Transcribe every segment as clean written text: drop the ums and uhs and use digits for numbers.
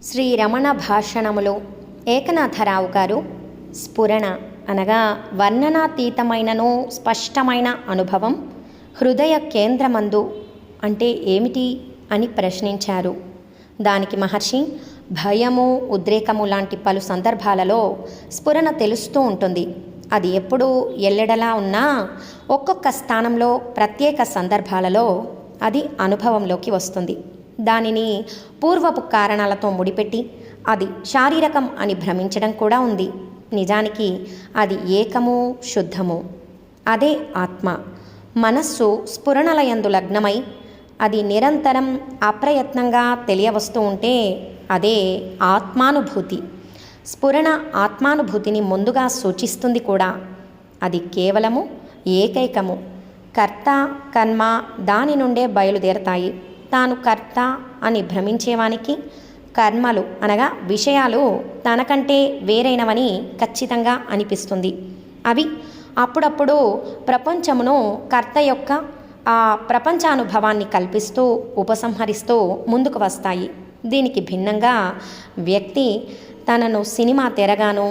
శ్రీ రమణ భాషణములు ఏకనాథరావు గారు స్ఫురణ అనగా వర్ణనాతీతమైనను స్పష్టమైన అనుభవం హృదయ కేంద్రమందు అంటే ఏమిటి అని ప్రశ్నించారు. దానికి మహర్షి భయము ఉద్రేకము లాంటి పలు సందర్భాలలో స్ఫురణ తెలుస్తూ ఉంటుంది. అది ఎప్పుడూ ఎల్లెడలా ఉన్నా ఒక్కొక్క స్థానంలో ప్రత్యేక సందర్భాలలో అది అనుభవంలోకి వస్తుంది. దానిని పూర్వపు కారణాలతో ముడిపెట్టి అది శారీరకం అని భ్రమించడం కూడా ఉంది. నిజానికి అది ఏకము శుద్ధము, అదే ఆత్మ. మనస్సు స్ఫురణలయందు లగ్నమై అది నిరంతరం అప్రయత్నంగా తెలియవస్తూ ఉంటే అదే ఆత్మానుభూతి. స్ఫురణ ఆత్మానుభూతిని ముందుగా సూచిస్తుంది కూడా. అది కేవలము ఏకైకము. కర్త కర్మ దాని నుండే బయలుదేరతాయి. తాను కర్త అని భ్రమించేవానికి కర్మలు అనగా విషయాలు తనకంటే వేరైనవని ఖచ్చితంగా అనిపిస్తుంది. అవి అప్పుడప్పుడు ప్రపంచమును కర్త యొక్క ఆ ప్రపంచానుభవాన్ని కల్పిస్తూ ఉపసంహరిస్తూ ముందుకు వస్తాయి. దీనికి భిన్నంగా వ్యక్తి తనను సినిమా తెరగాను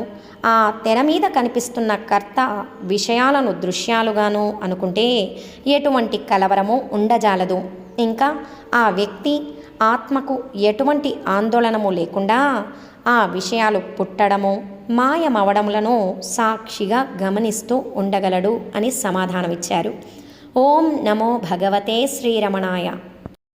ఆ తెర మీద కనిపిస్తున్న కర్త విషయాలను దృశ్యాలుగాను అనుకుంటే ఎటువంటి కలవరము ఉండజాలదు. ఇంకా ఆ వ్యక్తి ఆత్మకు ఎటువంటి ఆందోళనము లేకుండా ఆ విషయాలు పుట్టడము మాయమవడములను సాక్షిగా గమనిస్తూ ఉండగలడు అని సమాధానమిచ్చారు. ఓం నమో భగవతే శ్రీరమణాయ.